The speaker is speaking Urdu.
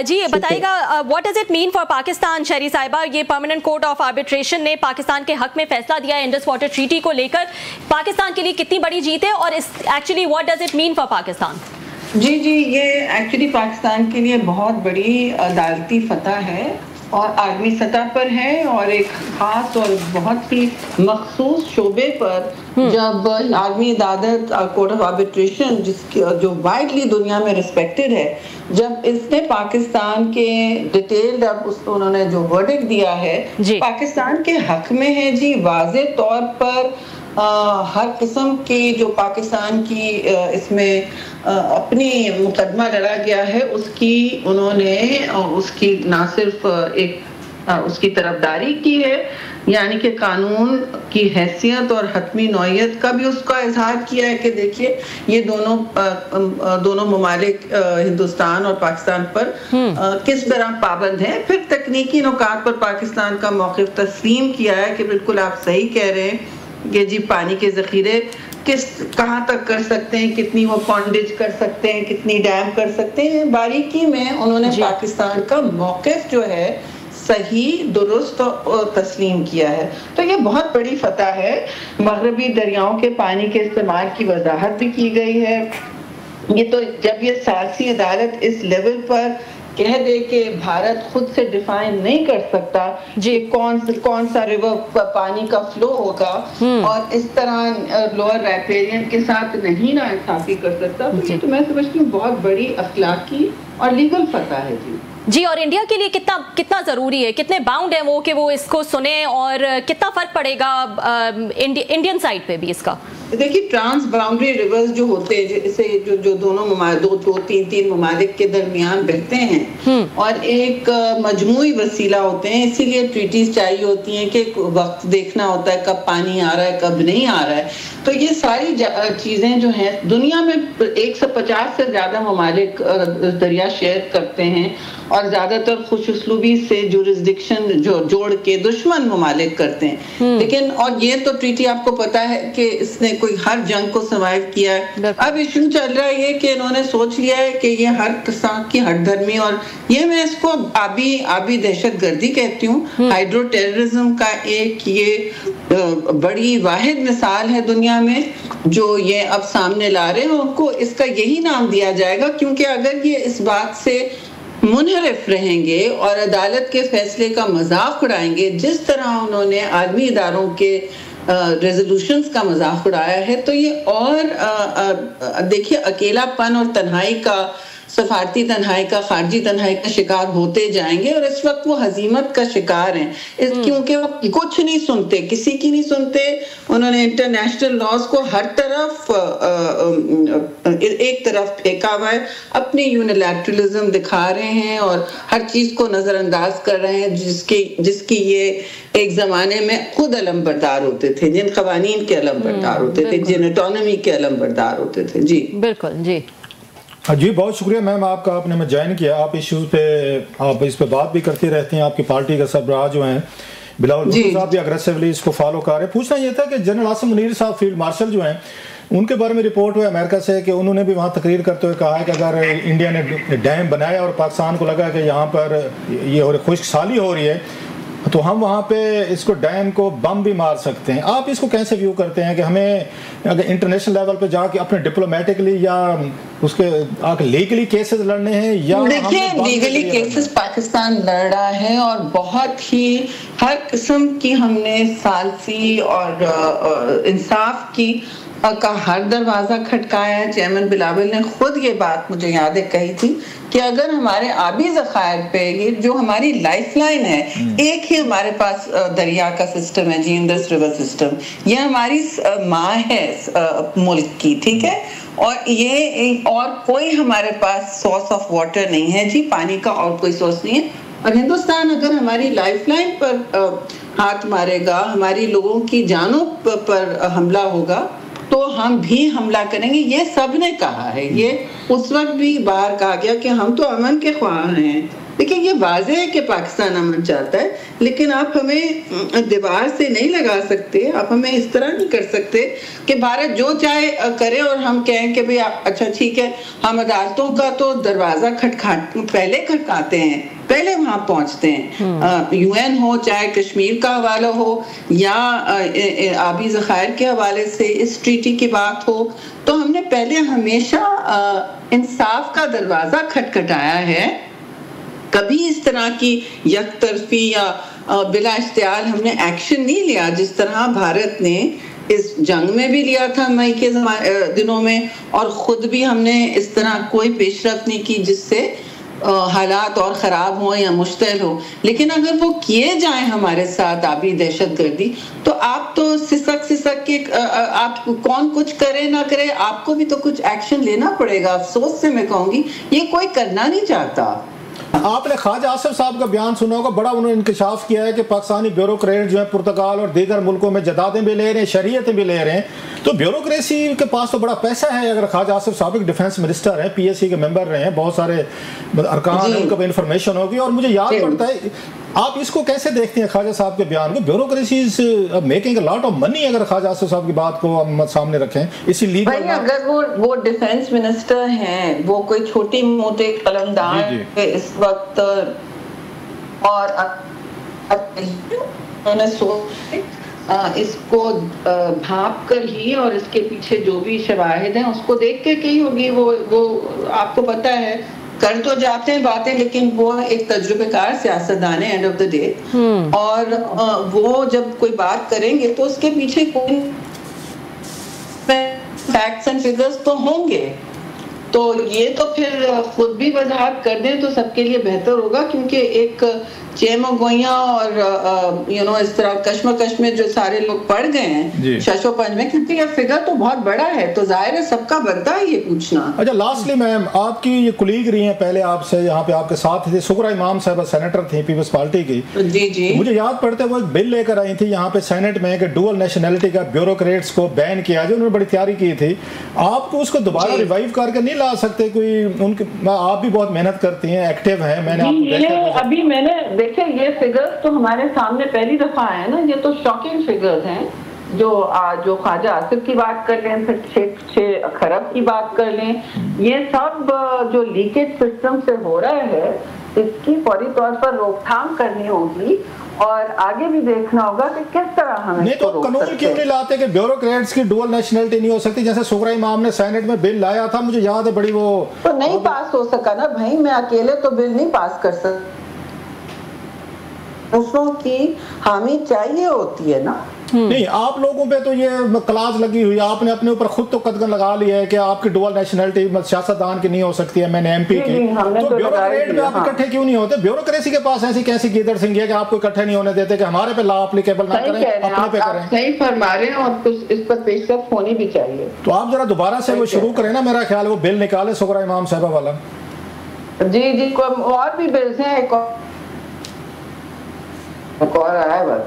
جی بتائیے what does it mean for Pakistan شہری صاحبہ؟ یہ پرماننٹ کورٹ آف آربیٹریشن نے پاکستان کے حق میں فیصلہ دیا ہے انڈس واٹر ٹریٹی کو لے کر، پاکستان کے لیے کتنی بڑی جیت ہے اور actually what does it mean for Pakistan? جی یہ ایکچولی پاکستان کے لیے بہت بڑی عدالتی فتح ہے اور عالمی سطح پر ہے، اور ایک خاص اور بہت ہی مخصوص شعبے پر جب عالمی عدالت کورٹ آف آربیٹریشن جو وائڈلی دنیا میں ریسپیکٹڈ ہے، جب اس نے پاکستان کے ڈیٹیلڈ انہوں نے جو ورڈکٹ دیا ہے پاکستان کے حق میں ہے جی، واضح طور پر ہر قسم کی جو پاکستان کی اس میں اپنی مقدمہ لڑا گیا ہے اس کی انہوں نے اس کی نہ صرف ایک اس کی طرفداری کی ہے، یعنی کہ قانون کی حیثیت اور حتمی نوعیت کا بھی اس کا اظہار کیا ہے کہ دیکھیے یہ دونوں ممالک ہندوستان اور پاکستان پر کس طرح پابند ہیں، پھر تکنیکی نکات پر پاکستان کا موقف تسلیم کیا ہے کہ بالکل آپ صحیح کہہ رہے ہیں کہ جی پانی کے ذخیرے کہاں تک کر سکتے ہیں، کتنی وہ پونڈیج کر سکتے ہیں، کتنی ڈیم کر سکتے ہیں، باریکی میں انہوں نے پاکستان کا موقف جو ہے صحیح درست تسلیم کیا ہے۔ تو یہ بہت بڑی فتح ہے۔ مغربی دریاؤں کے پانی کے استعمال کی وضاحت بھی کی گئی ہے۔ یہ تو جب یہ ثالثی عدالت اس لیول پر کہہ دے کہ بھارت خود سے ڈیفائن نہیں کر سکتا کہ کون سا ریور پانی کا فلو ہوگا اور اس طرح لوور ریپیرین کے ساتھ نہیں ناانصافی کر سکتا، تو میں سمجھتی ہوں بہت بڑی اخلاقی اور لیگل فتح ہے جی۔ اور انڈیا کے لیے کتنا ضروری ہے، کتنے باؤنڈ ہیں وہ کہ وہ اس کو سنیں، اور کتنا فرق پڑے گا انڈین سائڈ پہ بھی اس کا؟ دیکھیے ٹرانس باؤنڈری ریورز جو ہوتے ہیں جیسے جو دونوں دو تین ممالک کے درمیان بہتے ہیں اور ایک مجموعی وسیلہ ہوتے ہیں، اسی لیے ٹریٹیز چاہیے ہوتی ہیں کہ وقت دیکھنا ہوتا ہے کب پانی آ رہا ہے کب نہیں آ رہا ہے۔ تو یہ ساری چیزیں جو ہیں دنیا میں 150 سے زیادہ ممالک دریا شیئر کرتے ہیں اور زیادہ تر خوش اسلوبی سے جورسڈکشن جوڑ کے دشمن ممالک کرتے ہیں، لیکن اور یہ تو ٹریٹی آپ کو پتا ہے کہ اس نے کوئی ہر جنگ کو سروائیو کیا ہے۔ اب ایشو چل رہا ہے یہ کہ انہوں نے سوچ لیا ہے کہ یہ ہر قسم کی ہٹ دھرمی، اور یہ میں اس کو آبی دہشت گردی کہتی ہوں، ہائیڈرو ٹیررزم کا ایک یہ بڑی واحد مثال ہے دنیا میں جو یہ اب سامنے لا رہے ہیں، ان کو اس کا یہی نام دیا جائے گا، کیونکہ اگر یہ اس بات سے منحرف رہیں گے اور عدالت کے فیصلے کا مذاق اڑائیں گے جس طرح انہوں نے عالمی اداروں کے ریزولوشنز کا مذاق اڑایا ہے، تو یہ اور دیکھیے اکیلا پن اور تنہائی کا، سفارتی تنہائی کا، خارجی تنہائی کا شکار ہوتے جائیں گے، اور اس وقت وہ ہزیمت کا شکار ہیں کیونکہ وہ کچھ نہیں سنتے، کسی کی نہیں سنتے۔ انہوں نے انٹرنیشنل لاز کو ہر طرف ایک طرف پھینکا ہوا ہے، اپنی یونیلیٹرلزم دکھا رہے ہیں اور ہر چیز کو نظر انداز کر رہے ہیں جس کی یہ ایک زمانے میں خود علم بردار ہوتے تھے، جن قوانین کے علم بردار ہوتے تھے، جن اٹانومی کے علم بردار ہوتے تھے۔ جی بالکل جی جی بہت شکریہ میم آپ کا، آپ نے ہمیں جوائن کیا۔ آپ ایشوز پہ آپ اس پہ بات بھی کرتی رہتی ہیں، آپ کی پارٹی کا سربراہ جو ہیں بلاول بھٹو صاحب بھی اگریسولی اس کو فالو کر رہے ہیں۔ پوچھنا یہ تھا کہ جنرل عاصم منیر صاحب فیلڈ مارشل جو ہیں ان کے بارے میں رپورٹ ہوئی امریکہ سے کہ انہوں نے بھی وہاں تقریر کرتے ہوئے کہا ہے کہ اگر انڈیا نے ڈیم بنایا اور پاکستان کو لگا کہ یہاں پر یہ خشک سالی ہو رہی ہے تو ہم وہاں پہ اس کو ڈیم کو بم بھی مار سکتے ہیں۔ آپ اس کو کیسے ویو کرتے ہیں کہ ہمیں اگر انٹرنیشنل لیول پہ جا کے اپنے ڈپلومیٹکلی یا اس کے لیگلی کیسز لڑنے ہیں یا دیکھیں لیگلی کیسز پاکستان لڑ رہا ہے اور بہت ہی ہر قسم کی ہم نے ثالثی اور انصاف کی کا ہر دروازہ کھٹکایا ہے۔ چیئرمین بلاول نے خود یہ بات مجھے یاد ہے کہی تھی کہ اگر ہمارے آبی ذخائر پہ یہ جو ہماری لائف لائن ہے، ایک ہی ہمارے پاس دریا کا سسٹم ہے جی، انڈس ریور سسٹم، یہ ہماری ماں ہے ملک کی، ٹھیک ہے، اور یہ اور کوئی ہمارے پاس سورس آف واٹر نہیں ہے جی، پانی کا اور کوئی سورس نہیں ہے، اور ہندوستان اگر ہماری لائف لائن پر ہاتھ مارے گا، ہماری لوگوں کی جانوں پر حملہ ہوگا تو ہم بھی حملہ کریں گے۔ یہ سب نے کہا ہے، یہ اس وقت بھی باہر کہا گیا کہ ہم تو امن کے خواہاں ہیں، دیکھیں یہ واضح ہے کہ پاکستان امن چاہتا ہے، لیکن آپ ہمیں دیوار سے نہیں لگا سکتے، آپ ہمیں اس طرح نہیں کر سکتے کہ بھارت جو چاہے کرے اور ہم کہیں کہ بھئی اچھا ٹھیک ہے، ہم عدالتوں کا تو دروازہ پہلے کھٹکاتے ہیں، پہلے وہاں پہنچتے ہیں، یو این ہو، چاہے کشمیر کا حوالہ ہو یا آبی ذخائر کے حوالے سے اس ٹریٹی کی بات ہو، تو ہم نے پہلے ہمیشہ انصاف کا دروازہ کھٹکھٹایا ہے. کبھی اس طرح کی یک طرفی یا بلا اشتعال ہم نے ایکشن نہیں لیا جس طرح بھارت نے اس جنگ میں بھی لیا تھا مئی کے دنوں میں، اور خود بھی ہم نے اس طرح کوئی پیش رفت نہیں کی جس سے حالات اور خراب ہوں یا مشتعل ہو. لیکن اگر وہ کیے جائیں ہمارے ساتھ آبی دہشت گردی، تو آپ تو سسک کے آپ کون کچھ کرے نہ کرے، آپ کو بھی تو کچھ ایکشن لینا پڑے گا. افسوس سے میں کہوں گی یہ کوئی کرنا نہیں چاہتا. آپ نے خواجہ آصف صاحب کا بیان سنا ہوگا، بڑا انہوں نے انکشاف کیا ہے کہ پاکستانی بیوروکریٹ جو ہیں پرتگال اور دیگر ملکوں میں جائیدادیں بھی لے رہے ہیں، شریعتیں بھی لے رہے ہیں، تو بیوروکریسی کے پاس تو بڑا پیسہ ہے. اگر خواجہ آصف صاحب ایک ڈیفنس منسٹر ہیں، پی ایس سی کے ممبر رہے ہیں، بہت سارے ارکان ہیں، ان کو بھی انفارمیشن ہوگی. اور مجھے یاد پڑتا ہے، آپ اس کو کیسے دیکھتے ہیں خواجہ صاحب کے بیان کو؟ Bureaucracy is making a lot of money, اگر خواجہ آصف صاحب کی بات کو ہم سامنے رکھیں اسی لیگل. اگر وہ ڈیفنس منسٹر ہیں، وہ کوئی چھوٹی موٹے قلمدان اس وقت، اور اس کو بھانپ کر ہی اور اس کے پیچھے جو بھی شواہد ہیں اس کو دیکھ کے کہی ہوگی. وہ آپ کو پتہ ہے کر تو جاتے ہیں باتیں، لیکن وہ ایک تجربہ کار سیاستدان ہے اینڈ آف دا ڈے، اور وہ جب کوئی بات کریں گے تو اس کے پیچھے کوئی فیکٹس اینڈ فگرز تو ہوں گے. تو یہ تو پھر خود بھی وضاحت کر دیں تو سب کے لیے بہتر ہوگا، کیونکہ ایک چیم و گوئیاں اور اس طرح کشمکش میں جو سارے لوگ پڑ گئے ہیں شش و پنج میں، کیونکہ یہ فگر تو بہت بڑا ہے، تو ظاہر ہے سب کا بنتا ہے یہ پوچھنا. اچھا لاسٹلی میم، آپ کی یہ کلیگ رہی ہیں پہلے آپ سے، یہاں پہ آپ کے ساتھ تھے سغرا امام صاحبہ، سینیٹر تھیں پیپلز پارٹی کی. جی مجھے یاد پڑتا ہے وہ ایک بل لے کر آئی تھی یہاں پہ سینٹ میں کہ ڈوئل نیشنلٹی کا بیوروکریٹس کو بین کیا جائے. انہوں نے بڑی تیاری کی تھی. آپ کو اس کو دوبارہ ریوائیو کر کے نہیں لا سکتے کوئی؟ ان کے آپ بھی بہت محنت کرتی ہیں، ایکٹیو ہیں، میں نے آپ کو دیکھا. ابھی میں نے دیکھے یہ فگرز تو ہمارے سامنے پہلی دفعہ آئے نا، یہ تو شاکنگ فگرز ہیں. جو خواجہ آصف کی بات کر لیں، پھر 6 خرب کی بات کر لیں، یہ سب جو لیکیج سسٹم سے ہو رہا ہے اس کی فوری طور پر روک تھام کرنی ہوگی، اور آگے بھی دیکھنا ہوگا کہ کس طرح ہم نہیں تو قانون کیوں نہیں لاتے کہ بیوروکریٹس کی ڈوئل نیشنلٹی نہیں ہو سکتی؟ جیسے سغرا امام نے سینٹ میں بل لایا تھا، مجھے یاد ہے بڑی، وہ تو نہیں پاس ہو سکا نا بھائی. میں اکیلے تو بل نہیں پاس کر سکتا، دوسروں کی حامی چاہیے ہوتی ہے نا. نہیں آپ لوگوں پہ تو یہ کلاس لگی ہوئی، آپ نے اپنے اوپر خود تو قدغن لگا لیا ہے کہ آپ کی ڈوئل نیشنلٹی سیاستدان کی نہیں ہو سکتی ہے، میں نے ایم پی کی. تو بیوروکریٹ پہ آپ اکٹھے کیوں نہیں ہوتے؟ بیوروکریسی کے پاس ایسی کیسی گیدڑ سنگھی ہے کہ آپ کو اکٹھے نہیں ہونے دیتے کہ ہمارے پہ لا اپلیکیبل نہ کریں، اپنے پہ کریں؟ صحیح فرما رہے ہیں، اور اس پر پیش رفت ہونی بھی چاہیے. تو آپ ذرا دوبارہ سے وہ شروع کریں نا، میرا خیال ہے وہ بل نکالے سغرا امام صاحبہ والا. جی اور بھی بلز ہیں، ایک اور آیا ہے بس.